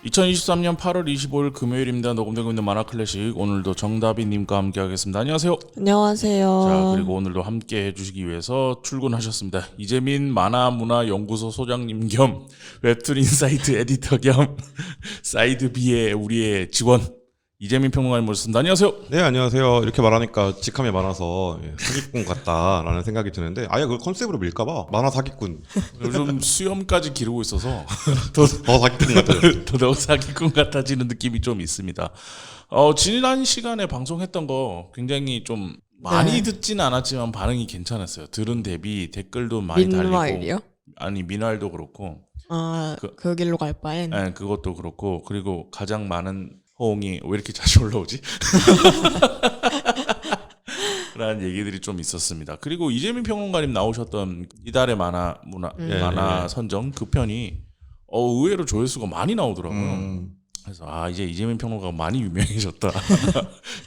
(2023년 8월 25일) 금요일입니다. 녹음되고 있는 만화클래식, 오늘도 정다비님과 함께 하겠습니다. 안녕하세요. 안녕하세요. 자, 그리고 오늘도 함께 해주시기 위해서 출근하셨습니다. 이재민 만화문화연구소 소장님 겸 웹툰 인사이트 에디터 겸 사이드 B의 우리의 직원 이재민 평론가님 모셨습니다. 안녕하세요. 네, 안녕하세요. 이렇게 말하니까 직함이 많아서 사기꾼 같다라는 생각이 드는데, 아예 그 컨셉으로 밀까봐 만화 사기꾼. 요즘 수염까지 기르고 있어서 더 사기꾼 같아요. 더더욱 사기꾼 같아지는 느낌이 좀 있습니다. 지난 시간에 방송했던 거 굉장히 좀 많이 듣지는 않았지만 반응이 괜찮았어요. 들은 대비 댓글도 많이 달리고. 민화일이요? 아니, 민활도 그렇고. 그 길로 갈 바엔. 네, 그것도 그렇고. 그리고 가장 많은 호응이 왜 이렇게 자주 올라오지? 라는 얘기들이 좀 있었습니다. 그리고 이재민 평론가님 나오셨던 이달의 만화 선정 그 편이 의외로 조회수가 많이 나오더라고요. 그래서 이제 이재민 평론가가 많이 유명해졌다.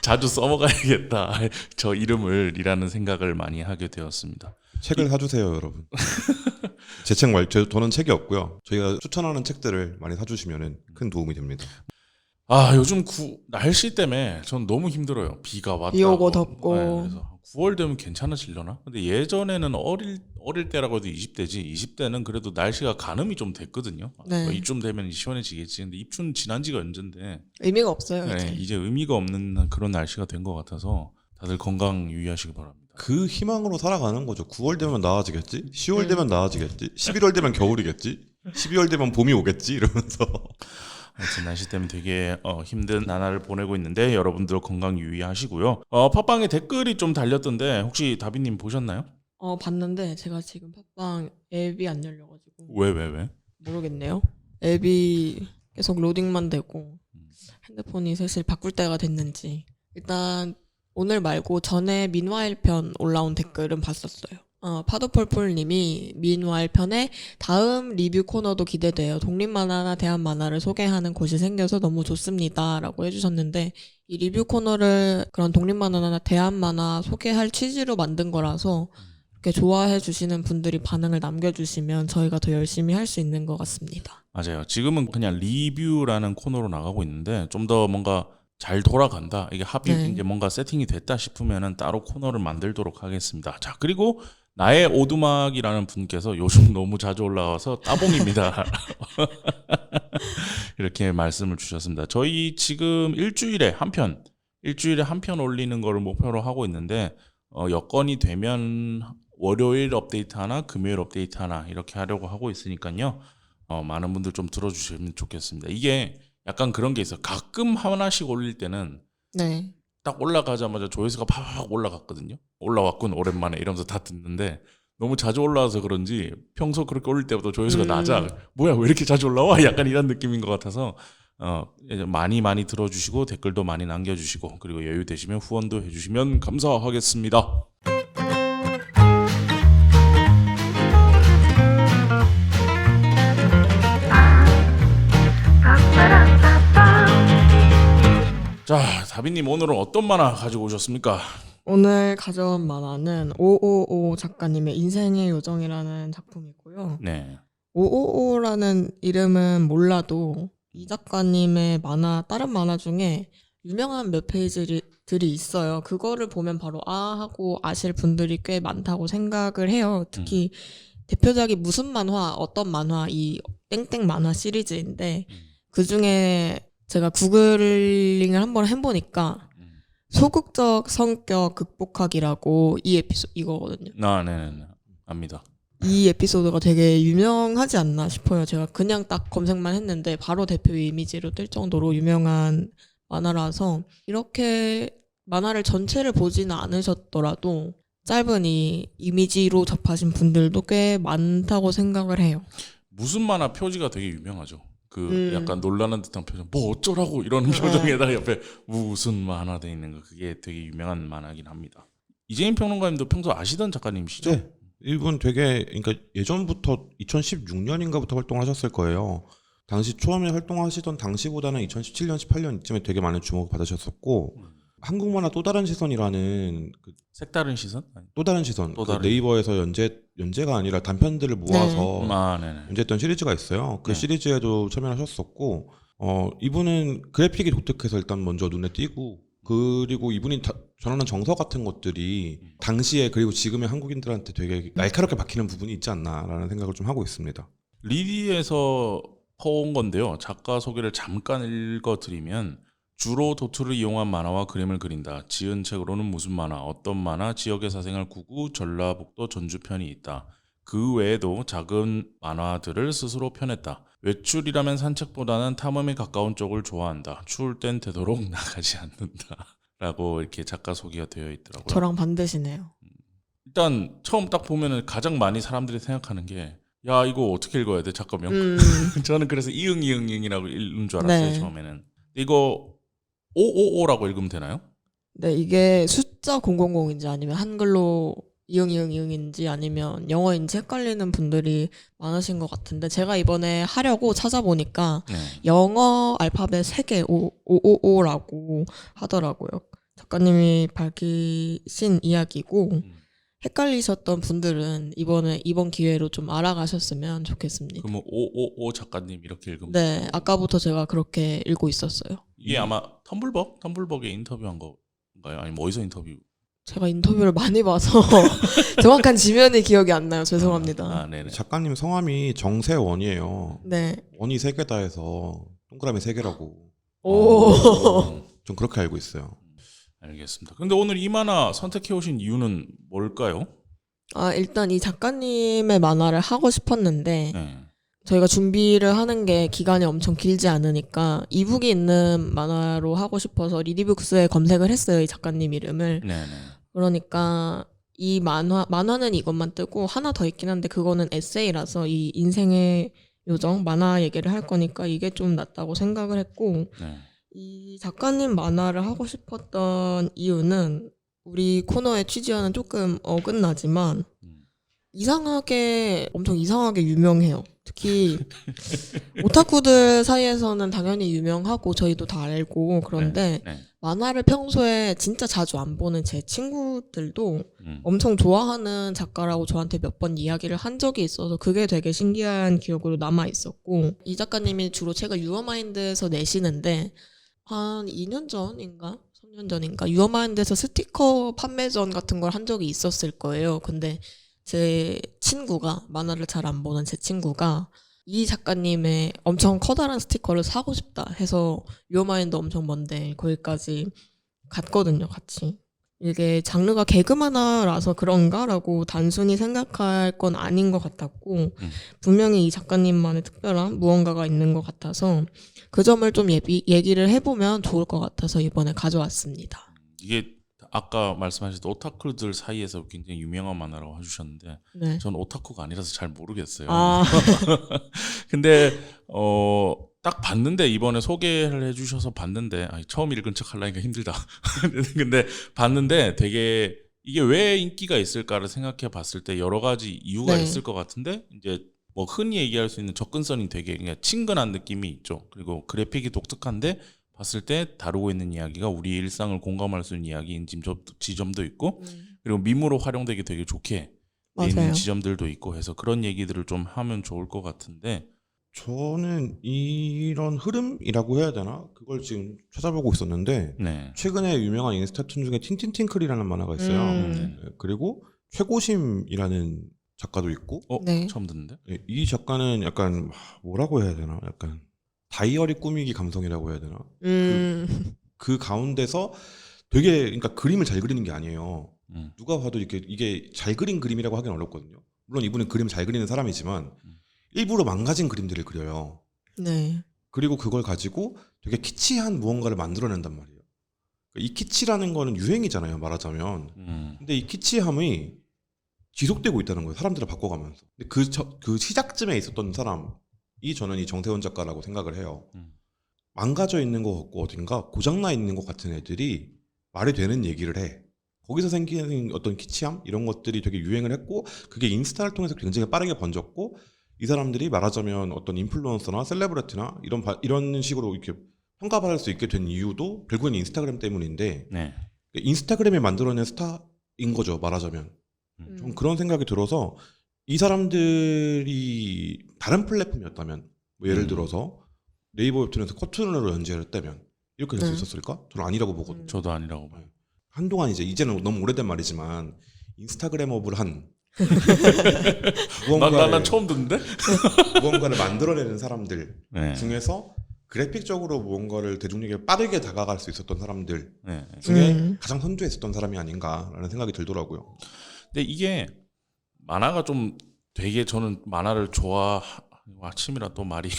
자주 써먹어야겠다. 저 이름을 이라는 생각을 많이 하게 되었습니다. 책을 사주세요, 여러분. 저는 책이 없고요. 저희가 추천하는 책들을 많이 사주시면 큰 도움이 됩니다. 요즘 날씨 때문에 전 너무 힘들어요. 비가 왔다. 비 오고 덥고. 네, 그래서 9월 되면 괜찮아지려나? 근데 예전에는 어릴 때라고 해도 20대지. 20대는 그래도 날씨가 가늠이 좀 됐거든요. 네. 이쯤 되면 시원해지겠지. 근데 입춘 지난 지가 언젠데. 의미가 없어요. 네, 이제 의미가 없는 그런 날씨가 된 것 같아서 다들 건강 유의하시기 바랍니다. 그 희망으로 살아가는 거죠. 9월 되면 나아지겠지? 10월 되면 나아지겠지? 11월 되면 겨울이겠지? 12월 되면 봄이 오겠지? 이러면서. 하여튼 날씨 때문에 되게 힘든 나날을 보내고 있는데 여러분들 건강 유의하시고요. 팟빵에 댓글이 좀 달렸던데 혹시 다비님 보셨나요? 봤는데 제가 지금 팟빵 앱이 안 열려가지고. 왜? 모르겠네요. 앱이 계속 로딩만 되고 핸드폰이 슬슬 바꿀 때가 됐는지. 일단 오늘 말고 전에 민화일 편 올라온 댓글은 봤었어요. 파도폴폴님이 민화일 편의 다음 리뷰 코너도 기대돼요. 독립만화나 대한만화를 소개하는 곳이 생겨서 너무 좋습니다. 라고 해주셨는데, 이 리뷰 코너를 그런 독립만화나 대한만화 소개할 취지로 만든 거라서 이렇게 좋아해 주시는 분들이 반응을 남겨주시면 저희가 더 열심히 할 수 있는 것 같습니다. 맞아요. 지금은 그냥 리뷰라는 코너로 나가고 있는데 좀 더 뭔가 잘 돌아간다. 이게 이제 뭔가 세팅이 됐다 싶으면은 따로 코너를 만들도록 하겠습니다. 자, 그리고 나의 오두막이라는 분께서 요즘 너무 자주 올라와서 따봉입니다. 이렇게 말씀을 주셨습니다. 저희 지금 일주일에 한 편 올리는 거를 목표로 하고 있는데 여건이 되면 월요일 업데이트 하나, 금요일 업데이트 하나 이렇게 하려고 하고 있으니까요. 많은 분들 좀 들어주시면 좋겠습니다. 이게 약간 그런 게 있어요. 가끔 하나씩 올릴 때는 딱 올라가자마자 조회수가 팍 올라갔거든요. 올라왔군 오랜만에 이러면서 다 듣는데 너무 자주 올라와서 그런지 평소 그렇게 올릴 때보다 조회수가 낮아. 뭐야 왜 이렇게 자주 올라와? 약간 이런 느낌인 것 같아서 많이 들어주시고 댓글도 많이 남겨주시고 그리고 여유 되시면 후원도 해주시면 감사하겠습니다. 자, 다비님 오늘은 어떤 만화 가지고 오셨습니까? 오늘 가져온 만화는 555 작가님의 인생의 요정이라는 작품이고요. 네. 555라는 이름은 몰라도 이 작가님의 다른 만화 중에 유명한 몇 페이지들이 있어요. 그거를 보면 바로 하고 아실 분들이 꽤 많다고 생각을 해요. 특히 대표작이 무슨 만화, 어떤 만화, 이 땡땡 만화 시리즈인데 그 중에 제가 구글링을 한번 해보니까 소극적 성격 극복하기라고 이거거든요. 네네. 압니다. 이 에피소드가 되게 유명하지 않나 싶어요. 제가 그냥 딱 검색만 했는데 바로 대표 이미지로 뜰 정도로 유명한 만화라서 이렇게 만화를 전체를 보지는 않으셨더라도 짧은 이 이미지로 접하신 분들도 꽤 많다고 생각을 해요. 무슨 만화 표지가 되게 유명하죠. 약간 놀라는 듯한 표정, 뭐 어쩌라고 이러는 표정에다가 옆에 무슨 만화 돼 있는 거, 그게 되게 유명한 만화긴 합니다. 이재민 평론가님도 평소 아시던 작가님이시죠? 네. 이분 그러니까 예전부터 2016년인가부터 활동하셨을 거예요. 당시 처음에 활동하시던 당시보다는 2017년, 18년 이쯤에 되게 많은 주목을 받으셨었고 한국만화 또 다른 시선이라는 그 색다른 시선? 아니. 또 다른 시선 또 그 다른 네이버에서 연재가 아니라 단편들을 모아서 네네. 연재했던 시리즈가 있어요. 그 네. 시리즈에도 참여하셨었고 이분은 그래픽이 독특해서 일단 먼저 눈에 띄고 그리고 이분이 전하는 정서 같은 것들이 당시에 그리고 지금의 한국인들한테 되게 날카롭게 박히는 부분이 있지 않나라는 생각을 좀 하고 있습니다. 리디에서 퍼온 건데요. 작가 소개를 잠깐 읽어드리면 주로 도트를 이용한 만화와 그림을 그린다. 지은 책으로는 무슨 만화, 어떤 만화, 지역의 사생활 구구, 전라북도 전주편이 있다. 그 외에도 작은 만화들을 스스로 펴냈다. 외출이라면 산책보다는 탐험에 가까운 쪽을 좋아한다. 추울 땐 되도록 나가지 않는다. 라고 이렇게 작가 소개가 되어 있더라고요. 저랑 반대시네요. 일단 처음 딱 보면은 가장 많이 사람들이 생각하는 게 야 이거 어떻게 읽어야 돼 작가명? 저는 그래서 이응이응이응이라고 읽는 줄 알았어요. 네. 처음에는. 이거 555라고 읽으면 되나요? 네, 이게 숫자 000인지 아니면 한글로 이응이응이응인지 아니면 영어인지 헷갈리는 분들이 많으신 것 같은데 제가 이번에 하려고 찾아보니까 네. 영어 알파벳 3개 555라고 하더라고요. 작가님이 밝히신 이야기고 헷갈리셨던 분들은 이번 기회로 좀 알아가셨으면 좋겠습니다. 그러면 555 작가님 이렇게 읽으면 네, 아까부터 제가 그렇게 읽고 있었어요. 이게 아마 텀블벅에 인터뷰한 건가요? 아니면 어디서 인터뷰? 제가 인터뷰를 많이 봐서 정확한 지면이 기억이 안 나요. 죄송합니다. 아, 네네. 작가님 성함이 정세원이에요. 네. 원이 3개다 해서 동그라미 3개라고 오. 좀 그렇게 알고 있어요. 알겠습니다. 근데 오늘 이 만화 선택해 오신 이유는 뭘까요? 일단 이 작가님의 만화를 하고 싶었는데 네. 저희가 준비를 하는 게 기간이 엄청 길지 않으니까 이북이 있는 만화로 하고 싶어서 리디북스에 검색을 했어요. 이 작가님 이름을. 네네. 그러니까 이 만화는 이것만 뜨고 하나 더 있긴 한데 그거는 에세이라서 이 인생의 요정 만화 얘기를 할 거니까 이게 좀 낫다고 생각을 했고 네. 이 작가님 만화를 하고 싶었던 이유는 우리 코너의 취지와는 조금 어긋나지만 엄청 이상하게 유명해요. 특히 오타쿠들 사이에서는 당연히 유명하고 저희도 다 알고 그런데 네. 만화를 평소에 진짜 자주 안 보는 제 친구들도 엄청 좋아하는 작가라고 저한테 몇 번 이야기를 한 적이 있어서 그게 되게 신기한 기억으로 남아 있었고 이 작가님이 주로 책을 유어마인드에서 내시는데 한 2년 전인가 3년 전인가 유어마인드에서 스티커 판매전 같은 걸 한 적이 있었을 거예요. 근데 제 친구가 만화를 잘 안 보는 제 친구가 이 작가님의 엄청 커다란 스티커를 사고 싶다 해서 유어마인드 엄청 먼데 거기까지 갔거든요, 같이. 이게 장르가 개그 만화라서 그런가라고 단순히 생각할 건 아닌 것 같았고 분명히 이 작가님만의 특별한 무언가가 있는 것 같아서 그 점을 좀 얘기를 해보면 좋을 것 같아서 이번에 가져왔습니다. 이게 아까 말씀하셨던 오타쿠들 사이에서 굉장히 유명한 만화라고 해주셨는데 네. 저는 오타쿠가 아니라서 잘 모르겠어요. 아, 근데 딱 봤는데 이번에 소개를 해주셔서 봤는데 처음 읽은 척 하려니까 힘들다. 근데 봤는데 되게 이게 왜 인기가 있을까를 생각해 봤을 때 여러 가지 이유가 네. 있을 것 같은데 이제 뭐 흔히 얘기할 수 있는 접근성이 되게 그냥 친근한 느낌이 있죠. 그리고 그래픽이 독특한데 봤을 때 다루고 있는 이야기가 우리 일상을 공감할 수 있는 이야기인 지점도 있고 그리고 밈으로 활용되기 되게 좋게 돼 있는 맞아요. 지점들도 있고 해서 그런 얘기들을 좀 하면 좋을 것 같은데 저는 이런 흐름이라고 해야 되나? 그걸 지금 찾아보고 있었는데 네. 최근에 유명한 인스타툰 중에 틴틴팅클이라는 만화가 있어요. 음. 네, 그리고 최고심이라는 작가도 있고 네. 처음 듣는데? 네, 이 작가는 약간 뭐라고 해야 되나? 약간 다이어리 꾸미기 감성이라고 해야 되나? 그 가운데서 되게 그러니까 그림을 잘 그리는 게 아니에요. 누가 봐도 이게 잘 그린 그림이라고 하기는 어렵거든요. 물론 이분은 그림을 잘 그리는 사람이지만 일부러 망가진 그림들을 그려요. 네. 그리고 그걸 가지고 되게 키치한 무언가를 만들어낸단 말이에요. 이 키치라는 거는 유행이잖아요, 말하자면. 근데 이 키치함이 지속되고 있다는 거예요. 사람들을 바꿔가면서. 근데 그 시작점에 있었던 사람이 저는 이 정세원 작가라고 생각을 해요. 망가져 있는 것 같고 어딘가 고장나 있는 것 같은 애들이 말이 되는 얘기를 해. 거기서 생기는 어떤 키치함 이런 것들이 되게 유행을 했고 그게 인스타를 통해서 굉장히 빠르게 번졌고 이 사람들이 말하자면 어떤 인플루언서나 셀레브리티나 이런 식으로 이렇게 평가받을 수 있게 된 이유도 결국엔 인스타그램 때문인데 네. 인스타그램이 만들어낸 스타인 거죠, 말하자면. 좀 그런 생각이 들어서 이 사람들이 다른 플랫폼이었다면 뭐 예를 들어서 네이버 웹툰에서 커튼으로 연재를 했다면 이렇게 될 수 있었을까? 저는 아니라고 보거든요. 저도 아니라고 봐요. 한동안 이제는 너무 오래된 말이지만 인스타그램업을 한 난 처음 듣는데? 무언가를 만들어내는 사람들 네. 중에서 그래픽적으로 무언가를 대중에게 빠르게 다가갈 수 있었던 사람들 네. 중에 가장 선두에 있었던 사람이 아닌가라는 생각이 들더라고요. 근데 이게 만화가 좀 되게 저는 만화를 아침이라 또 말이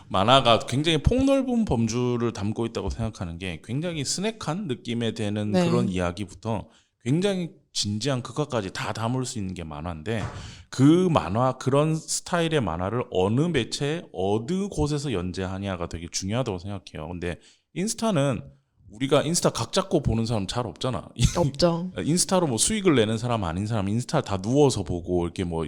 만화가 굉장히 폭넓은 범주를 담고 있다고 생각하는 게 굉장히 스낵한 느낌에 되는 네. 그런 이야기부터 굉장히 진지한 극화까지 다 담을 수 있는 게 만화인데 그 만화 그런 스타일의 만화를 어느 매체 어느 곳에서 연재하냐가 되게 중요하다고 생각해요. 근데 인스타는 우리가 인스타 각 잡고 보는 사람 잘 없잖아. 없죠. 인스타로 뭐 수익을 내는 사람 아닌 사람 인스타 다 누워서 보고 이렇게 뭐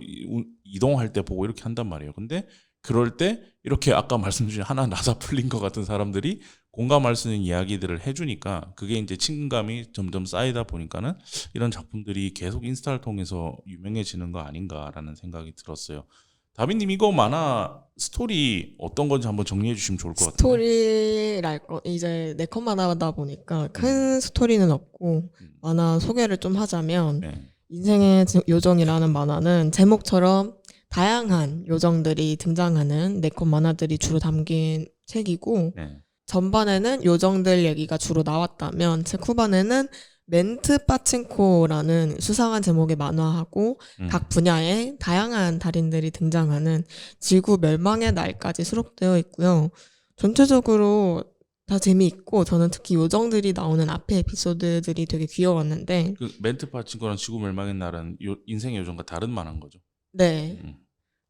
이동할 때 보고 이렇게 한단 말이에요. 근데 그럴 때 이렇게 아까 말씀 주신 하나 나사 풀린 것 같은 사람들이 공감할 수 있는 이야기들을 해주니까 그게 이제 친근감이 점점 쌓이다 보니까는 이런 작품들이 계속 인스타를 통해서 유명해지는 거 아닌가라는 생각이 들었어요. 다비님 이거 만화 스토리 어떤 건지 한번 정리해 주시면 좋을 것 같아요. 스토리랄 거 이제 네컷 만화다 보니까 큰 스토리는 없고 만화 소개를 좀 하자면 네. 인생의 요정이라는 만화는 제목처럼 다양한 요정들이 등장하는 네컷 만화들이 주로 담긴 책이고 네. 전반에는 요정들 얘기가 주로 나왔다면 책 후반에는 멘트 빠친코라는 수상한 제목의 만화하고 각 분야의 다양한 달인들이 등장하는 지구 멸망의 날까지 수록되어 있고요. 전체적으로 다 재미있고 저는 특히 요정들이 나오는 앞에 에피소드들이 되게 귀여웠는데 그 멘트 파친코랑 지구 멸망의 날은 인생의 요정과 다른 만화인 거죠. 네.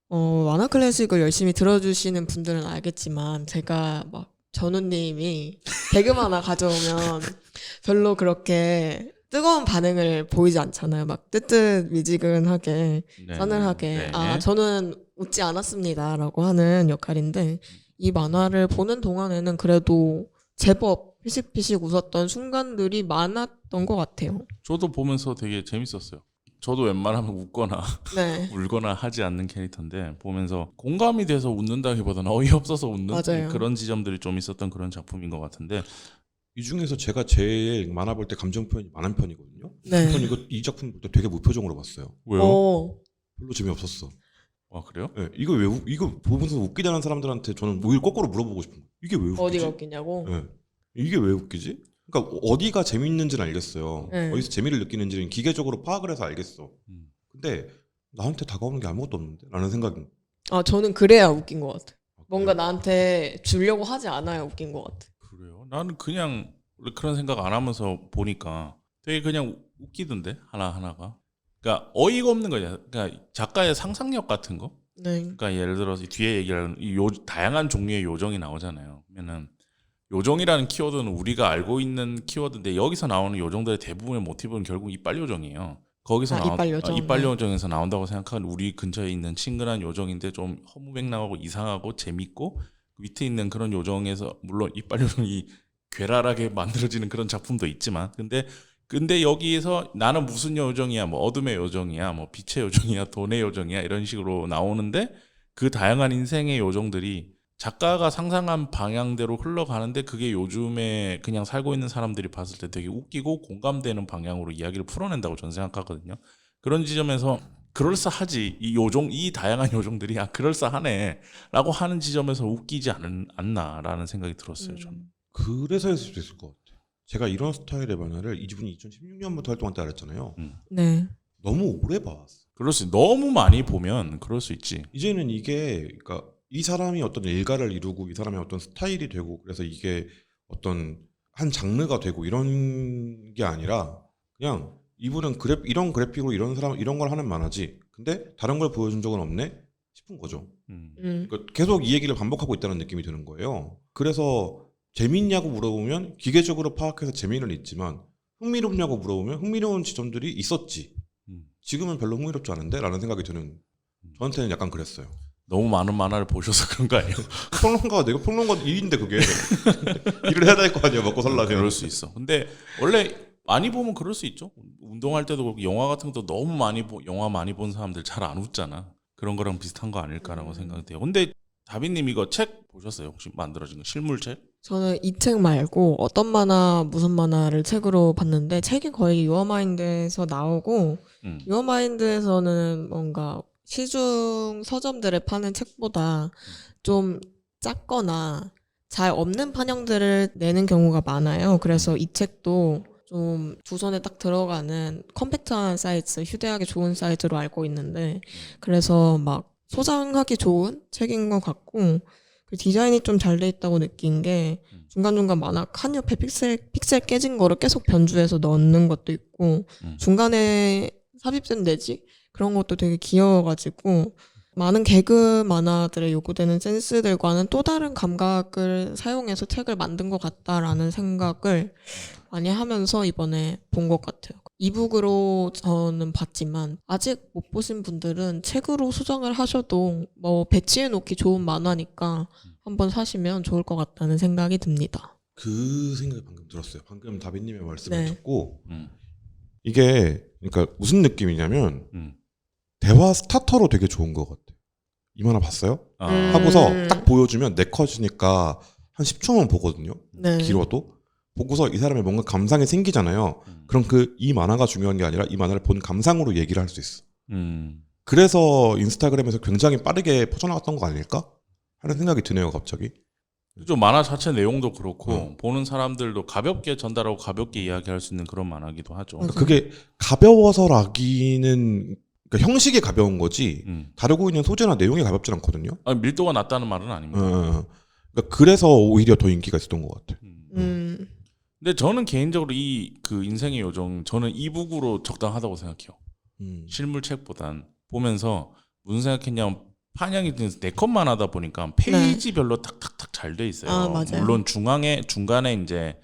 만화 클래식을 열심히 들어주시는 분들은 알겠지만 제가 막 전우님이 개그 만화 가져오면 별로 그렇게 뜨거운 반응을 보이지 않잖아요. 막 뜨뜻미지근하게 네. 싸늘하게 네. 아 저는 웃지 않았습니다라고 하는 역할인데 이 만화를 보는 동안에는 그래도 제법 피식피식 웃었던 순간들이 많았던 것 같아요. 저도 보면서 되게 재밌었어요. 저도 웬만하면 웃거나 네. 울거나 하지 않는 캐릭터인데 보면서 공감이 돼서 웃는다기보다는 어이없어서 웃는 맞아요. 그런 지점들이 좀 있었던 그런 작품인 것 같은데 이 중에서 제가 제일 만화 볼 때 감정 표현이 많은 편이거든요. 네. 전 이 작품 볼 때 되게 무표정으로 봤어요. 왜요? 별로 재미없었어. 아 그래요? 네, 이거 보면서 웃기다는 사람들한테 저는 오히려 거꾸로 물어보고 싶은 거예요. 이게 왜 웃기지? 어디가 웃기냐고? 네. 이게 왜 웃기지? 그러니까 어디가 재밌는지는 알겠어요. 네. 어디서 재미를 느끼는지는 기계적으로 파악을 해서 알겠어. 음. 근데 나한테 다가오는 게 아무것도 없는데? 라는 생각이 아 저는 그래야 웃긴 것 같아. 아, 뭔가 그래요? 나한테 주려고 하지 않아야 웃긴 것 같아. 그래요? 나는 그냥 원래 그런 생각 안 하면서 보니까 되게 그냥 웃기던데 하나하나가. 그러니까 어이가 없는 거냐. 그러니까 작가의 상상력 같은 거. 네. 그러니까 예를 들어서 뒤에 얘기하는 다양한 종류의 요정이 나오잖아요. 그러면은 요정이라는 키워드는 우리가 알고 있는 키워드인데 여기서 나오는 요정들의 대부분의 모티브는 결국 이빨 요정이에요. 거기서 이빨 요정. 이빨 네. 요정에서 나온다고 생각하는 우리 근처에 있는 친근한 요정인데 좀 허무맹랑하고 이상하고 재밌고 밑에 있는 그런 요정에서 물론 이빨 요정이 괴랄하게 만들어지는 그런 작품도 있지만 근데 여기에서 나는 무슨 요정이야 뭐 어둠의 요정이야 뭐 빛의 요정이야 돈의 요정이야 이런 식으로 나오는데 그 다양한 인생의 요정들이 작가가 상상한 방향대로 흘러가는데 그게 요즘에 그냥 살고 있는 사람들이 봤을 때 되게 웃기고 공감되는 방향으로 이야기를 풀어낸다고 저는 생각하거든요. 그런 지점에서 그럴싸하지 이 다양한 요정들이 그럴싸하네라고 하는 지점에서 웃기지 않나라는 생각이 들었어요. 저는. 그래서일 수도 있을 것 같아요. 제가 이런 스타일의 만화를 이분이 2016년부터 활동한다 그랬잖아요. 네. 너무 오래 봐왔어. 그럴 수 너무 많이 보면 그럴 수 있지. 이제는 이게 그러니까 이 사람이 어떤 일가를 이루고 이 사람이 어떤 스타일이 되고 그래서 이게 어떤 한 장르가 되고 이런 게 아니라 그냥 이분은 이런 그래픽으로 이런 걸 하는 만화지. 근데 다른 걸 보여준 적은 없네 싶은 거죠. 그러니까 계속 이 얘기를 반복하고 있다는 느낌이 드는 거예요. 그래서 재밌냐고 물어보면 기계적으로 파악해서 재미는 있지만 흥미롭냐고 물어보면 흥미로운 지점들이 있었지. 지금은 별로 흥미롭지 않은데? 라는 생각이 드는 저한테는 약간 그랬어요. 너무 많은 만화를 보셔서 그런 거 아니에요? 평론가가 내가 평론가 일인데 그게 일을 해야 될 거 아니야 먹고 살려면. 그럴 수 있어. 근데 원래 많이 보면 그럴 수 있죠. 운동할 때도 그렇고 영화 같은 것도 너무 영화 많이 본 사람들 잘 안 웃잖아. 그런 거랑 비슷한 거 아닐까라고 생각이 돼요. 근데 다빈님 이거 책 보셨어요? 혹시 만들어진 거 실물책? 저는 이 책 말고 어떤 만화, 무슨 만화를 책으로 봤는데 책이 거의 유어마인드에서 나오고 유어마인드에서는 뭔가 시중 서점들에 파는 책보다 좀 작거나 잘 없는 판형들을 내는 경우가 많아요. 그래서 이 책도 좀 두 손에 딱 들어가는 컴팩트한 사이즈, 휴대하기 좋은 사이즈로 알고 있는데 그래서 막 소장하기 좋은 책인 것 같고 그 디자인이 좀 잘 돼 있다고 느낀 게 중간중간 만화 한 옆에 픽셀 깨진 거를 계속 변주해서 넣는 것도 있고 중간에 삽입된 내지 그런 것도 되게 귀여워가지고 많은 개그 만화들에 요구되는 센스들과는 또 다른 감각을 사용해서 책을 만든 것 같다라는 생각을 많이 하면서 이번에 본 것 같아요. 이북으로 저는 봤지만 아직 못 보신 분들은 책으로 수정을 하셔도 뭐 배치해 놓기 좋은 만화니까 한번 사시면 좋을 것 같다는 생각이 듭니다. 그 생각이 방금 들었어요. 방금 다빈님의 말씀을 네. 듣고 이게 그러니까 무슨 느낌이냐면 음. 대화 스타터로 되게 좋은 것 같아요. 이 만화 봤어요? 하고서 딱 보여주면 내 컷이니까 한 10초만 보거든요. 네. 길어도 보고서 이 사람의 뭔가 감상이 생기잖아요. 그럼 이 만화가 중요한 게 아니라 이 만화를 본 감상으로 얘기를 할 수 있어. 그래서 인스타그램에서 굉장히 빠르게 퍼져나갔던 거 아닐까 하는 생각이 드네요, 갑자기. 좀 만화 자체 내용도 그렇고 보는 사람들도 가볍게 전달하고 가볍게 이야기할 수 있는 그런 만화기도 하죠. 그게 가벼워서라기는 그러니까 형식이 가벼운 거지 다루고 있는 소재나 내용이 가볍진 않거든요. 아니, 밀도가 낮다는 말은 아닙니다. 그러니까 그래서 오히려 더 인기가 있었던 것 같아요. 근데 저는 개인적으로 그 인생의 요정 저는 이북으로 적당하다고 생각해요. 실물책보단 보면서 무슨 생각했냐면 판형이 4컷만 하다 보니까 페이지별로 탁탁탁 잘 돼 있어요. 아, 맞아요. 물론 중간에 이제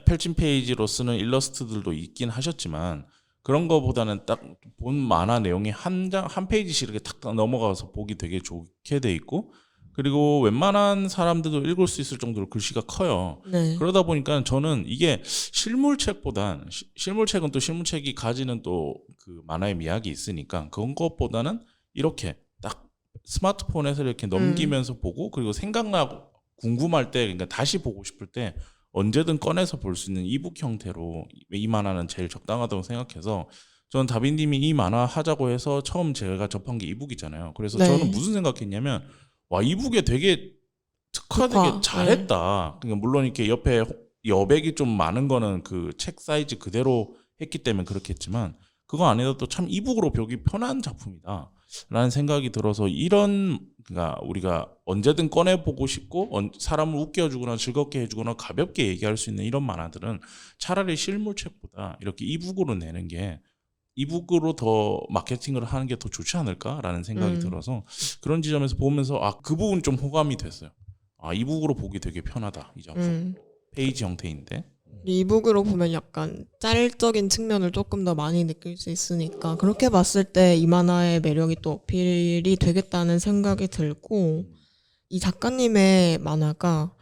펼친 페이지로 쓰는 일러스트들도 있긴 하셨지만 그런 거보다는 딱 본 만화 내용이 한 페이지씩 이렇게 탁탁 넘어가서 보기 되게 좋게 돼 있고 그리고 웬만한 사람들도 읽을 수 있을 정도로 글씨가 커요. 네. 그러다 보니까 저는 이게 실물책보단 실물책은 또 실물책이 가지는 또 그 만화의 미학이 있으니까 그런 것보다는 이렇게 딱 스마트폰에서 이렇게 넘기면서 보고 그리고 생각나고 궁금할 때 그러니까 다시 보고 싶을 때 언제든 꺼내서 볼 수 있는 이북 형태로 이 만화는 제일 적당하다고 생각해서 저는 다빈님이 이 만화 하자고 해서 처음 제가 접한 게 이북이잖아요. 그래서 네. 저는 무슨 생각했냐면 와 이북에 되게 특화되게 잘했다. 그러니까 물론 이렇게 옆에 여백이 좀 많은 거는 그 책 사이즈 그대로 했기 때문에 그렇겠지만 그거 아니라도 참 이북으로 보기 편한 작품이다. 라는 생각이 들어서 그러니까 우리가 언제든 꺼내보고 싶고 사람을 웃겨주거나 즐겁게 해주거나 가볍게 얘기할 수 있는 이런 만화들은 차라리 실물책보다 이렇게 이북으로 내는 게 이북으로 더 마케팅을 하는 게 더 좋지 않을까라는 생각이 들어서 그런 지점에서 보면서 그 부분 좀 호감이 됐어요. 이북으로 보기 되게 편하다 이 작품. 페이지 형태인데. 이북으로 보면 약간 짤적인 측면을 조금 더 많이 느낄 수 있으니까 그렇게 봤을 때 이 만화의 매력이 또 어필이 되겠다는 생각이 들고 이 작가님의 만화가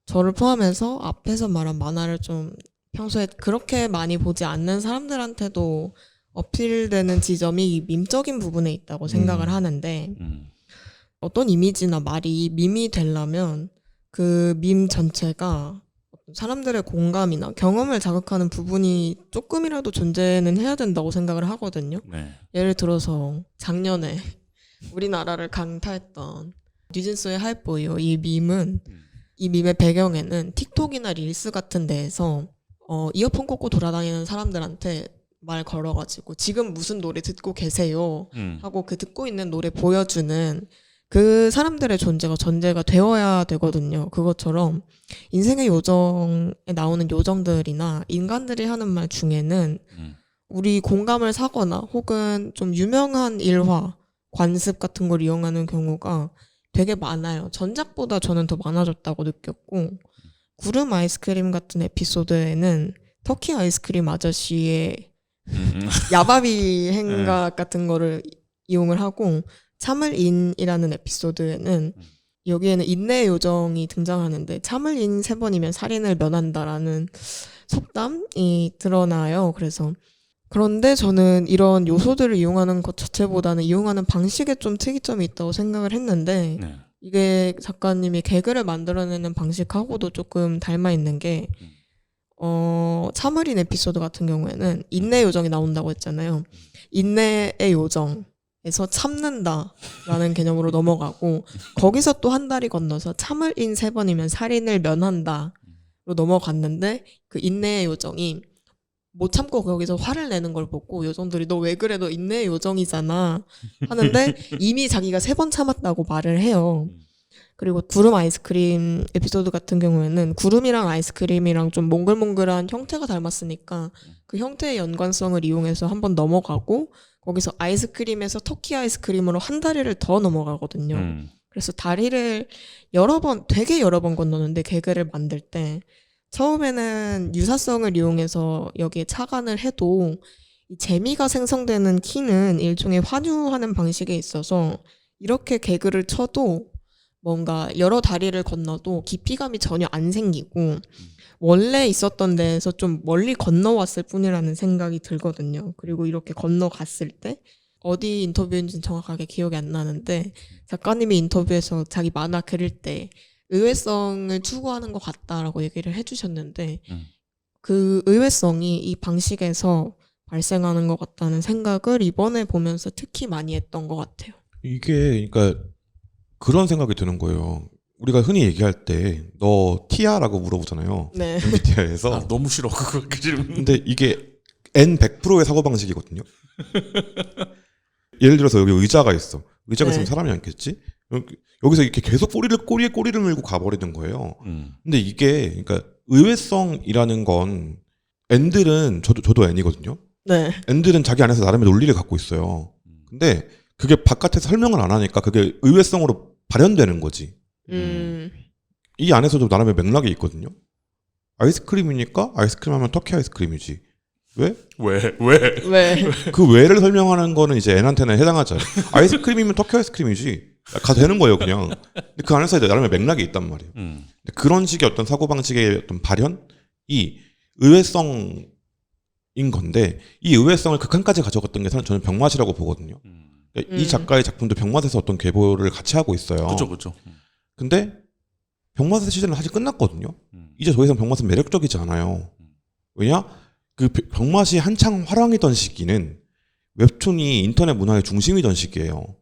저를 포함해서 앞에서 말한 만화를 좀 평소에 그렇게 많이 보지 않는 사람들한테도 어필되는 지점이 이 밈적인 부분에 있다고 생각을 하는데 어떤 이미지나 말이 밈이 되려면 그 밈 전체가 사람들의 공감이나 경험을 자극하는 부분이 조금이라도 존재는 해야 된다고 생각을 하거든요. 네. 예를 들어서 작년에 우리나라를 강타했던 뉴진스의 하이보이요. 이 밈의 배경에는 틱톡이나 릴스 같은 데에서 이어폰 꽂고 돌아다니는 사람들한테 말 걸어가지고 지금 무슨 노래 듣고 계세요 하고 그 듣고 있는 노래 보여주는 그 사람들의 전제가 되어야 되거든요. 그것처럼 인생의 요정에 나오는 요정들이나 인간들이 하는 말 중에는 우리 공감을 사거나 혹은 좀 유명한 일화, 관습 같은 걸 이용하는 경우가 되게 많아요. 전작보다 저는 더 많아졌다고 느꼈고 구름 아이스크림 같은 에피소드에는 터키 아이스크림 아저씨의 야바비 행각 같은 거를 이용을 하고 참을인이라는 에피소드에는 여기에는 인내의 요정이 등장하는데 참을인 3번이면 살인을 면한다라는 속담이 드러나요. 그런데 저는 이런 요소들을 이용하는 것 자체보다는 이용하는 방식에 좀 특이점이 있다고 생각을 했는데 네. 이게 작가님이 개그를 만들어내는 방식하고도 조금 닮아 있는 게 참을인 에피소드 같은 경우에는 인내 요정이 나온다고 했잖아요. 인내의 요정에서 참는다라는 개념으로 넘어가고 거기서 또 한 다리 건너서 참을인 3번이면 살인을 면한다로 넘어갔는데 그 인내의 요정이 못 참고 거기서 화를 내는 걸 보고 요정들이 너 왜 그래 너 인내의 요정이잖아 하는데 이미 자기가 3번 참았다고 말을 해요. 그리고 구름 아이스크림 에피소드 같은 경우에는 구름이랑 아이스크림이랑 좀 몽글몽글한 형태가 닮았으니까 그 형태의 연관성을 이용해서 한번 넘어가고 거기서 아이스크림에서 터키 아이스크림으로 한 다리를 더 넘어가거든요. 그래서 다리를 되게 여러 번 건너는데 개그를 만들 때 처음에는 유사성을 이용해서 여기에 착안을 해도 이 재미가 생성되는 키는 일종의 환유하는 방식에 있어서 이렇게 개그를 쳐도 뭔가 여러 다리를 건너도 깊이감이 전혀 안 생기고 원래 있었던 데에서 좀 멀리 건너왔을 뿐이라는 생각이 들거든요. 그리고 이렇게 건너갔을 때 어디 인터뷰인지는 정확하게 기억이 안 나는데 작가님이 인터뷰에서 자기 만화 그릴 때 의외성을 추구하는 것 같다라고 얘기를 해주셨는데 그 의외성이 이 방식에서 발생하는 것 같다는 생각을 이번에 보면서 특히 많이 했던 것 같아요. 이게 그러니까 그런 생각이 드는 거예요. 우리가 흔히 얘기할 때 너 티야라고 물어보잖아요. 네. MBTI에서. 아, 너무 싫어 그거 그 질문. 근데 이게 N 100%의 사고방식이거든요. 예를 들어서 여기 의자가 있어. 의자가 있으면 네. 사람이 앉겠지? 여기서 이렇게 계속 꼬리에 꼬리를 물고 가버리는 거예요. 근데 이게 그러니까 의외성이라는 건 N들은 저도 N이거든요. 네. N들은 자기 안에서 나름의 논리를 갖고 있어요. 근데 그게 바깥에서 설명을 안 하니까 그게 의외성으로 발현되는 거지. 이 안에서도 나름의 맥락이 있거든요. 아이스크림이니까 아이스크림 하면 터키 아이스크림이지. 왜? 왜? 그 왜를 설명하는 거는 이제 N한테는 해당하지 않아요. 아이스크림이면 터키 아이스크림이지. 가 되는 거예요, 그냥. 근데 그 안에서 나름의 맥락이 있단 말이에요. 근데 그런 식의 어떤 사고방식의 어떤 발현이 의외성인 건데 이 의외성을 극한까지 가져갔던 게 저는 병맛이라고 보거든요. 그러니까 이 작가의 작품도 병맛에서 어떤 계보를 같이 하고 있어요. 그죠. 근데 병맛의 시대는 사실 끝났거든요. 이제 더 이상 병맛은 매력적이지 않아요. 왜냐? 그 병맛이 한창 화랑이던 시기는 웹툰이 인터넷 문화의 중심이던 시기예요.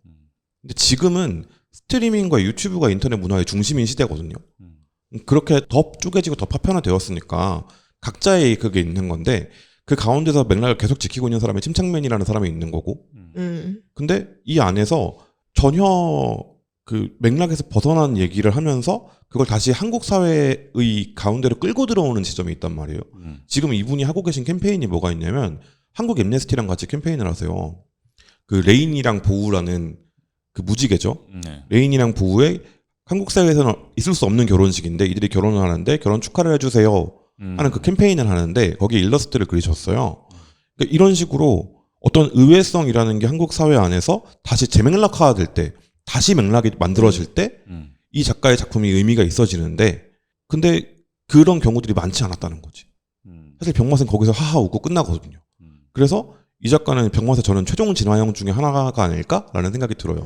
근데 지금은 스트리밍과 유튜브가 인터넷 문화의 중심인 시대거든요. 그렇게 더 쪼개지고 더 파편화되었으니까 각자의 그게 있는 건데 그 가운데서 맥락을 계속 지키고 있는 사람이 침착맨이라는 사람이 있는 거고 근데 이 안에서 전혀 그 맥락에서 벗어난 얘기를 하면서 그걸 다시 한국 사회의 가운데로 끌고 들어오는 지점이 있단 말이에요. 지금 이분이 하고 계신 캠페인이 뭐가 있냐면 한국 엠네스티랑 같이 캠페인을 하세요. 그 레인이랑 보우라는 그 무지개죠. 네. 레인이랑 보우의 한국 사회에서는 있을 수 없는 결혼식인데 이들이 결혼을 하는데 결혼 축하를 해주세요 하는 그 캠페인을 하는데 거기에 일러스트를 그리셨어요. 그러니까 이런 식으로 어떤 의외성이라는 게 한국 사회 안에서 다시 재맥락화될 때 다시 맥락이 만들어질 때 이 작가의 작품이 의미가 있어지는데 근데 그런 경우들이 많지 않았다는 거지. 사실 병맛은 거기서 하하 웃고 끝나거든요. 그래서 이 작가는 병맛의 저는 최종 진화형 중에 하나가 아닐까라는 생각이 들어요.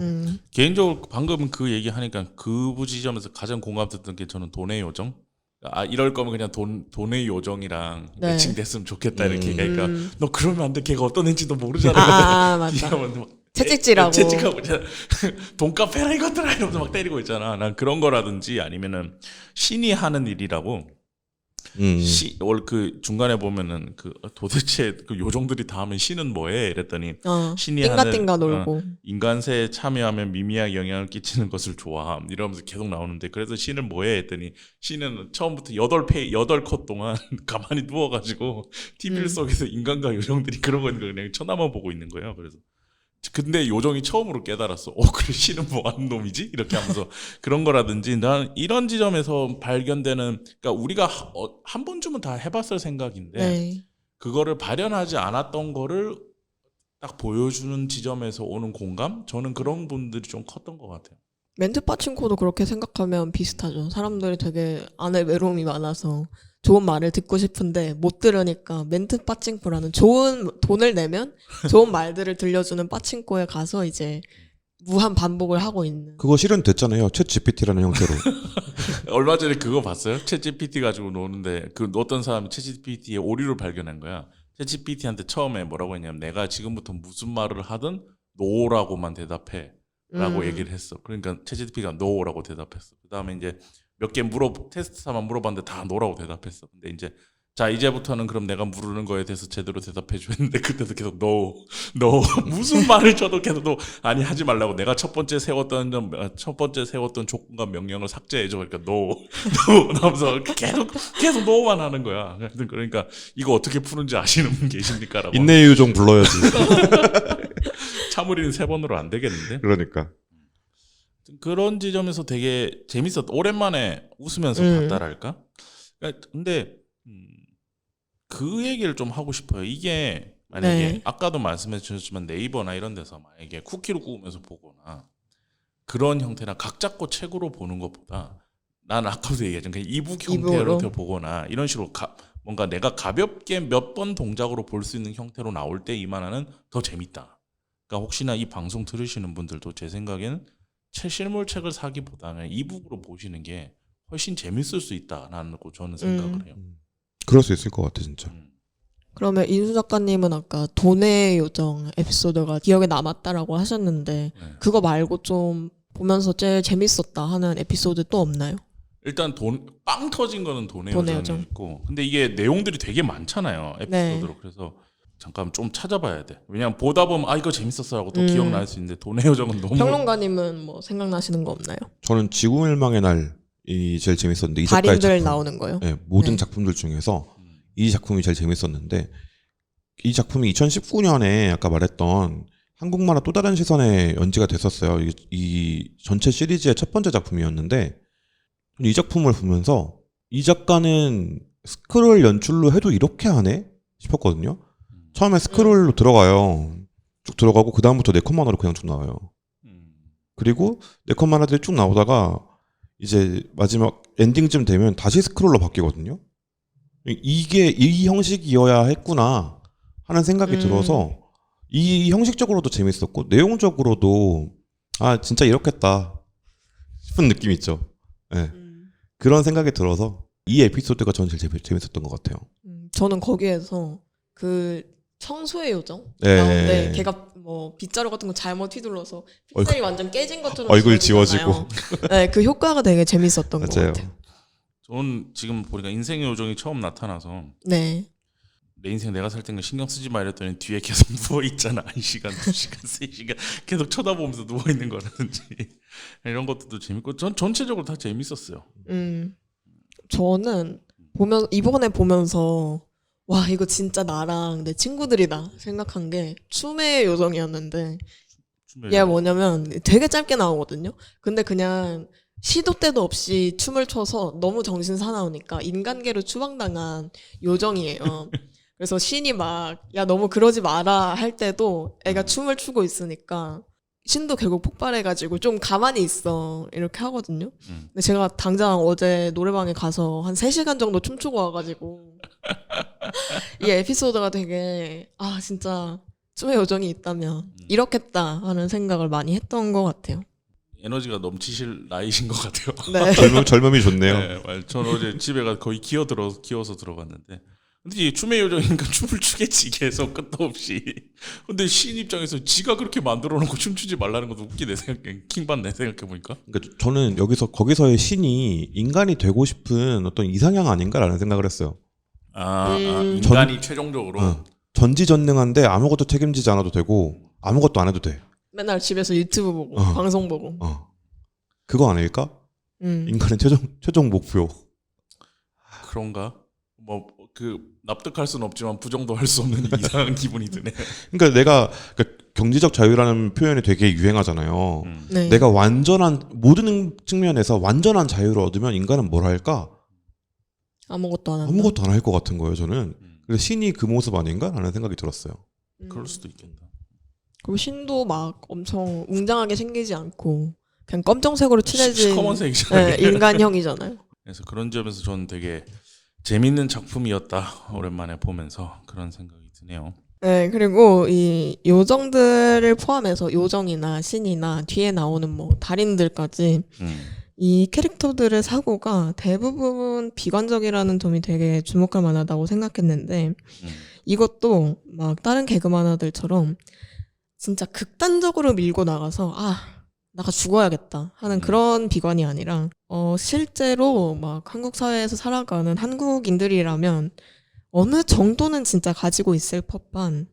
개인적으로 방금 그 얘기하니까 그 지점에서 가장 공감됐던 게 저는 돈의 요정. 아 이럴 거면 그냥 돈의 요정이랑 네. 매칭됐으면 좋겠다 이렇게 얘기하니까 너 그러면 안 돼. 걔가 어떤 애인지도 모르잖아. 맞다. 막 채찍질하고. 채찍하고 있잖아. 돈값 해라 이것들아 이러면서 막 때리고 있잖아. 난 그런 거라든지 아니면은 신이 하는 일이라고 월 그 중간에 보면은 그 도대체 그 요정들이 다 하면 신은 뭐해? 이랬더니 신이 띵가띵가 하는 놀고 인간세에 참여하면 미미하게 영향을 끼치는 것을 좋아함 이러면서 계속 나오는데 그래서 신은 뭐해? 했더니 신은 처음부터 8컷 동안 가만히 누워가지고 TV를 속에서 인간과 요정들이 그러고 있는 거 그냥 쳐다만 보고 있는 거예요. 그래서 근데 요정이 처음으로 깨달았어. 그래 신은 뭐 하는 놈이지? 이렇게 하면서 그런 거라든지 난 이런 지점에서 발견되는 그러니까 우리가 한 번쯤은 다 해봤을 생각인데 네. 그거를 발현하지 않았던 거를 딱 보여주는 지점에서 오는 공감? 저는 그런 분들이 좀 컸던 것 같아요. 멘트 빠친코도 그렇게 생각하면 비슷하죠. 사람들이 되게 안에 외로움이 많아서 좋은 말을 듣고 싶은데 못 들으니까 멘트 빠친코라는 좋은 돈을 내면 좋은 말들을 들려주는 빠친코에 가서 이제 무한 반복을 하고 있는. 그거 실현됐잖아요. 챗 GPT라는 형태로. 얼마 전에 그거 봤어요? 챗GPT 가지고 노는데 그 어떤 사람이 챗GPT의 오류를 발견한 거야. 챗GPT한테 처음에 뭐라고 했냐면 내가 지금부터 무슨 말을 하든 노라고만 대답해 라고 얘기를 했어. 그러니까 챗GPT가 노라고 대답했어. 그 다음에 이제 몇 개 테스트사만 물어봤는데 다 노라고 대답했어. 근데 이제 자 이제부터는 그럼 내가 물으는 거에 대해서 제대로 대답해 주는데 그때도 계속 no 무슨 말을 쳐도 계속 no 아니 하지 말라고 내가 첫 번째 세웠던 조건과 명령을 삭제해 줘 그러니까 no 하면서 계속 no만 하는 거야. 그러니까 이거 어떻게 푸는지 아시는 분 계십니까라고. 인내의 요정 불러야지. 참으리는 3번으로 안 되겠는데. 그러니까. 그런 지점에서 되게 재밌었다. 오랜만에 웃으면서 봤다랄까. 근데 그 얘기를 좀 하고 싶어요. 이게 만약에 네. 아까도 말씀해 주셨지만 네이버나 이런 데서 만약에 쿠키를 구우면서 보거나 그런 형태나 각 잡고 책으로 보는 것보다 나는 아까도 얘기했지만 그냥 이북 형태로 이북으로. 보거나 이런 식으로 뭔가 내가 가볍게 몇 번 동작으로 볼 수 있는 형태로 나올 때 이 만화는 더 재밌다. 그러니까 혹시나 이 방송 들으시는 분들도 제 생각에는 실물 책을 사기보다는 이북으로 보시는 게 훨씬 재밌을 수 있다라는 거 저는 생각을 해요. 그럴 수 있을 것 같아 진짜. 그러면 인수 작가님은 아까 돈의 요정 에피소드가 기억에 남았다라고 하셨는데 네. 그거 말고 좀 보면서 제일 재밌었다 하는 에피소드 또 없나요? 일단 빵 터진 거는 돈의 돈의 요정이 요정. 있고 근데 이게 내용들이 되게 많잖아요 에피소드로. 그래서 잠깐 좀 찾아봐야 돼. 왜냐면 보다 보면 이거 재밌었어라고 또 기억날 수 있는데 돈의 요정은 너무 평론가님은 뭐 생각나시는 거 없나요? 저는 지구멸망의 날이 제일 재밌었는데 이 작가의 달인들 작품. 나오는 거요? 네, 모든 네. 작품들 중에서 이 작품이 제일 재밌었는데 이 작품이 2019년에 아까 말했던 한국 만화 또 다른 시선에 연재가 됐었어요. 이 전체 시리즈의 첫 번째 작품이었는데 이 작품을 보면서 이 작가는 스크롤 연출로 해도 이렇게 하네 싶었거든요. 처음에 스크롤로 들어가요. 쭉 들어가고 그 다음부터 네컷 만화로 그냥 쭉 나와요. 그리고 네컷 만화들이 쭉 나오다가 이제 마지막 엔딩쯤 되면 다시 스크롤로 바뀌거든요. 이게 이 형식이어야 했구나 하는 생각이 들어서 이 형식적으로도 재밌었고 내용적으로도 진짜 이렇겠다 싶은 느낌 있죠. 네. 그런 생각이 들어서 이 에피소드가 저는 제일 재밌었던 것 같아요. 저는 거기에서 그 청소의 요정 네. 나오는데 걔가 뭐 빗자루 같은 거 잘못 휘둘러서 픽셀이 완전 깨진 것처럼 얼굴 지워지잖아요. 네, 그 효과가 되게 재밌었던 것 맞아요. 같아요. 저는 지금 보니까 인생의 요정이 처음 나타나서 네. 내 인생 내가 살 때는 신경 쓰지 마 이랬더니 뒤에 계속 누워있잖아. 1시간, 2시간, 3시간 계속 쳐다보면서 누워있는 거라든지 이런 것들도 재밌고 전 전체적으로 다 재밌었어요. 저는 이번에 보면서 와 이거 진짜 나랑 내 친구들이다 생각한 게 춤의 요정이었는데 얘 뭐냐면 되게 짧게 나오거든요. 근데 그냥 시도 때도 없이 춤을 춰서 너무 정신 사나우니까 인간계로 추방당한 요정이에요. 그래서 신이 막 야 너무 그러지 마라 할 때도 애가 춤을 추고 있으니까 신도 결국 폭발해가지고 좀 가만히 있어 이렇게 하거든요. 근데 제가 당장 어제 노래방에 가서 한 3시간 정도 춤추고 와가지고 이 에피소드가 되게 진짜 춤의 요정이 있다면 이렇겠다 하는 생각을 많이 했던 것 같아요. 에너지가 넘치실 나이신 것 같아요. 네. 젊음이 좋네요. 네, 저는 어제 집에 가 거의 기어서 들어갔는데 근데 이 춤의 요정이니까 춤을 추겠지 계속 끝도 없이. 근데 신 입장에서 지가 그렇게 만들어 놓고 춤추지 말라는 것도 웃기네 생각해. 킹받네 생각해 보니까. 그러니까 저는 거기서의 신이 인간이 되고 싶은 어떤 이상향 아닌가라는 생각을 했어요. 인간이 최종적으로 전지전능한데 아무것도 책임지지 않아도 되고 아무것도 안 해도 돼. 맨날 집에서 유튜브 보고 방송 보고. 그거 아닐까? 인간의 최종 목표. 그런가? 뭐 납득할 수는 없지만 부정도 할 수 없는 이상한 기분이 드네. 그러니까 경제적 자유라는 표현이 되게 유행하잖아요. 네. 내가 모든 측면에서 완전한 자유를 얻으면 인간은 뭘 할까? 아무것도 안 한다. 아무것도 안 할 것 같은 거예요, 저는. 그래서 신이 그 모습 아닌가라는 생각이 들었어요. 그럴 수도 있겠다. 그리고 신도 막 엄청 웅장하게 생기지 않고 그냥 검정색으로 칠해진 검은색이잖아요. 인간형이잖아요. 그래서 그런 점에서 저는 되게 재밌는 작품이었다. 오랜만에 보면서 그런 생각이 드네요. 네, 그리고 이 요정들을 포함해서 요정이나 신이나 뒤에 나오는 뭐 달인들까지 이 캐릭터들의 사고가 대부분 비관적이라는 점이 되게 주목할 만하다고 생각했는데 이것도 막 다른 개그 만화들처럼 진짜 극단적으로 밀고 나가서 나가 죽어야겠다 하는 그런 비관이 아니라 실제로 막 한국 사회에서 살아가는 한국인들이라면 어느 정도는 진짜 가지고 있을 법한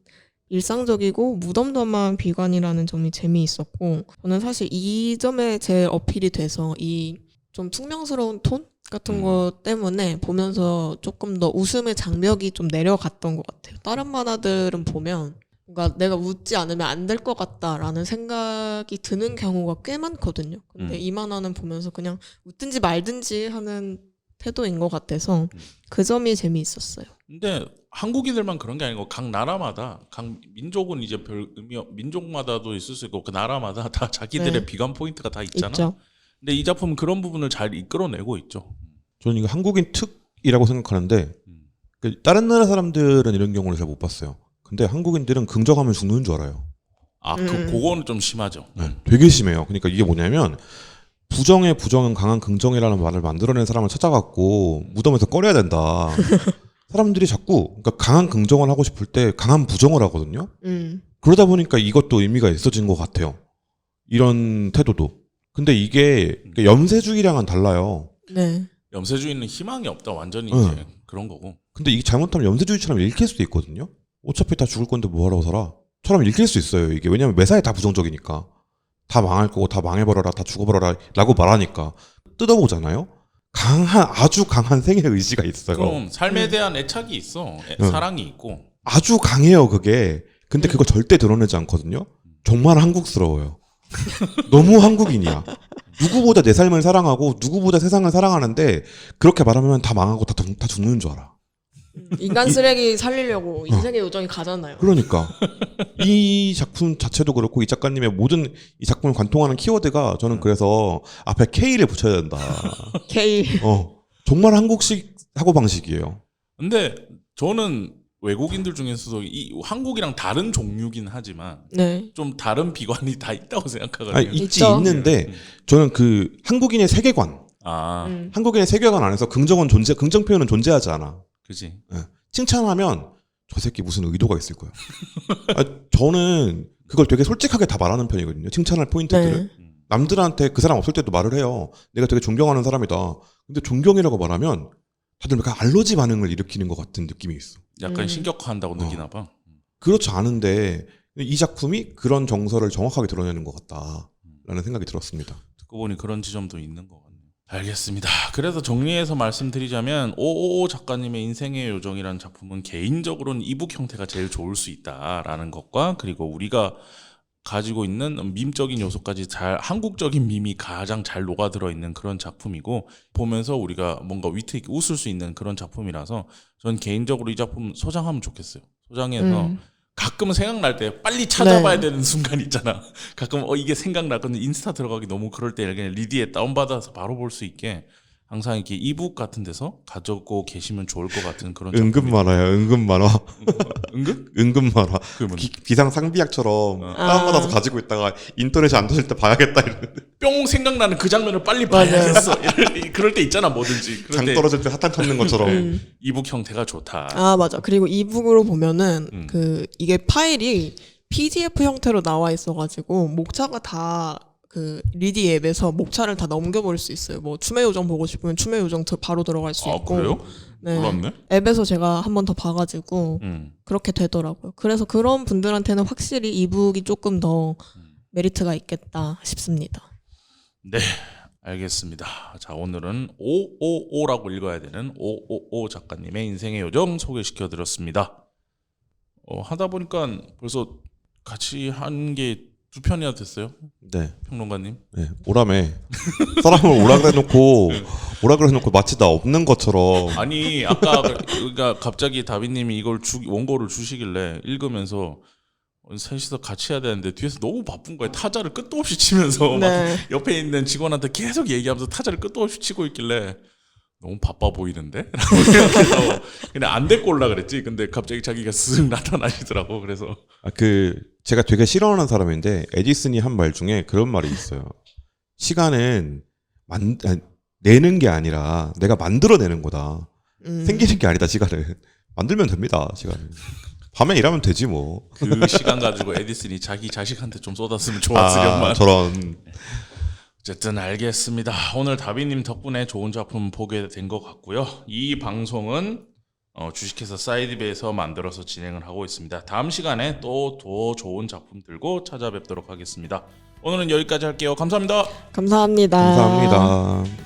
일상적이고 무덤덤한 비관이라는 점이 재미있었고 저는 사실 이 점에 제일 어필이 돼서 이 좀 퉁명스러운 톤 같은 거 때문에 보면서 조금 더 웃음의 장벽이 좀 내려갔던 것 같아요. 다른 만화들은 보면 뭔가 내가 웃지 않으면 안 될 것 같다라는 생각이 드는 경우가 꽤 많거든요. 근데 이 만화는 보면서 그냥 웃든지 말든지 하는 태도인 것 같아서 그 점이 재미있었어요. 근데 한국인들만 그런 게 아니고 각 나라마다 각 민족은 이제 별 의미 민족마다도 있을 수 있고 그 나라마다 다 자기들의 네. 비관 포인트가 다 있잖아. 있죠. 근데 이 작품은 그런 부분을 잘 이끌어내고 있죠. 저는 이거 한국인 특이라고 생각하는데 다른 나라 사람들은 이런 경우를 잘 못 봤어요. 근데 한국인들은 긍정하면 죽는 줄 알아요. 그거는 좀 심하죠. 네, 되게 심해요. 그러니까 이게 뭐냐면 부정의 부정은 강한 긍정이라는 말을 만들어낸 사람을 찾아갖고 무덤에서 꺼내야 된다. 사람들이 자꾸 그러니까 강한 긍정을 하고 싶을 때 강한 부정을 하거든요. 그러다 보니까 이것도 의미가 있어진 것 같아요. 이런 태도도. 근데 이게 염세주의랑은 달라요. 네. 염세주의는 희망이 없다. 완전히 응. 이제 그런 거고. 근데 이게 잘못하면 염세주의처럼 읽힐 수도 있거든요. 어차피 다 죽을 건데 뭐하러 살아? 처럼 읽힐 수 있어요. 이게 왜냐면 매사에 다 부정적이니까. 다 망할 거고 다 망해버려라 다 죽어버려라 라고 말하니까 뜯어보잖아요. 아주 강한 생애 의지가 있어요. 그럼 삶에 대한 애착이 있어. 사랑이 있고. 아주 강해요 그게. 근데 그걸 절대 드러내지 않거든요. 정말 한국스러워요. 너무 한국인이야. 누구보다 내 삶을 사랑하고 누구보다 세상을 사랑하는데 그렇게 말하면 다 망하고 다 죽는 줄 알아. 인간 쓰레기 살리려고 인생의 요정이 가잖아요. 그러니까 이 작품 자체도 그렇고 이 작가님의 모든 이 작품을 관통하는 키워드가 저는 그래서 앞에 K를 붙여야 된다. K. 정말 한국식 사고방식이에요. 근데 저는 외국인들 중에서도 이 한국이랑 다른 종류긴 하지만 네. 좀 다른 비관이 다 있다고 생각하거든요. 아니, 있지 있죠. 있는데 저는 그 한국인의 세계관, 한국인의 세계관 안에서 긍정 표현은 존재하지 않아. 그지. 칭찬하면 저 새끼 무슨 의도가 있을 거야. 저는 그걸 되게 솔직하게 다 말하는 편이거든요. 칭찬할 포인트들을. 네. 남들한테 그 사람 없을 때도 말을 해요. 내가 되게 존경하는 사람이다. 근데 존경이라고 말하면 다들 약간 알러지 반응을 일으키는 것 같은 느낌이 있어. 약간 신격화한다고 느끼나 봐. 그렇지 않은데 이 작품이 그런 정서를 정확하게 드러내는 것 같다라는 생각이 들었습니다. 듣고 보니 그런 지점도 있는 것 같네요. 알겠습니다. 그래서 정리해서 말씀드리자면 오오오 작가님의 인생의 요정이라는 작품은 개인적으로는 이북 형태가 제일 좋을 수 있다라는 것과 그리고 우리가 가지고 있는 밈적인 요소까지 잘 한국적인 밈이 가장 잘 녹아들어 있는 그런 작품이고 보면서 우리가 뭔가 위트 있게 웃을 수 있는 그런 작품이라서 전 개인적으로 이 작품 소장하면 좋겠어요. 소장해서 가끔은 생각날 때 빨리 찾아봐야 되는 순간 있잖아. 가끔 이게 생각나거든. 인스타 들어가기 너무 그럴 때 그냥 리디에 다운받아서 바로 볼 수 있게 항상 이렇게 이북 같은 데서 가지고 계시면 좋을 것 같은 그런 은근 만화야. 은근 만화. 은근? 은근 만화. 그러면 비상 상비약처럼 다운받아서 가지고 있다가 인터넷이 안 터질 때 봐야겠다 이러는데 뿅 생각나는 그 장면을 빨리 봐야겠어. 그럴 때 있잖아 뭐든지. 그럴 장 때 떨어질 때 사탕 찾는 것처럼. 이북 형태가 좋다. 맞아. 그리고 이북으로 보면은 이게 파일이 PDF 형태로 나와 있어가지고 목차가 다 그 리디 앱에서 목차를 다 넘겨볼 수 있어요. 뭐 춤의 요정 보고 싶으면 춤의 요정 바로 들어갈 수 있고. 그래요? 네. 몰랐네. 앱에서 제가 한 번 더 봐가지고 그렇게 되더라고요. 그래서 그런 분들한테는 확실히 이북이 조금 더 메리트가 있겠다 싶습니다. 네, 알겠습니다. 자, 오늘은 555라고 읽어야 되는 555 작가님의 인생의 요정 소개시켜드렸습니다. 하다 보니까 벌써 같이 한 게 2편이나 됐어요. 네. 평론가님. 네. 오라매. 사람을 오라 그래놓고 마치 나 없는 것처럼. 아니 아까 그러니까 갑자기 다비님이 이걸 원고를 주시길래 읽으면서 셋이서 같이 해야 되는데 뒤에서 너무 바쁜 거예요. 타자를 끝도 없이 치면서 막 네. 옆에 있는 직원한테 계속 얘기하면서 타자를 끝도 없이 치고 있길래 너무 바빠 보이는데? 라고 생각해서 그냥 안 데리고 올라 그랬지. 근데 갑자기 자기가 쓱 나타나시더라고. 그래서 제가 되게 싫어하는 사람인데 에디슨이 한 말 중에 그런 말이 있어요. 시간은 내는 게 아니라 내가 만들어내는 거다. 생기는 게 아니다. 시간은 만들면 됩니다. 시간은 밤에 일하면 되지 뭐. 그 시간 가지고 에디슨이 자기 자식한테 좀 쏟았으면 좋았으련만. 저런. 어쨌든 알겠습니다. 오늘 다비님 덕분에 좋은 작품 보게 된 것 같고요. 이 방송은 주식회사 사이드베에서 만들어서 진행을 하고 있습니다. 다음 시간에 또 더 좋은 작품 들고 찾아뵙도록 하겠습니다. 오늘은 여기까지 할게요. 감사합니다. 감사합니다. 감사합니다.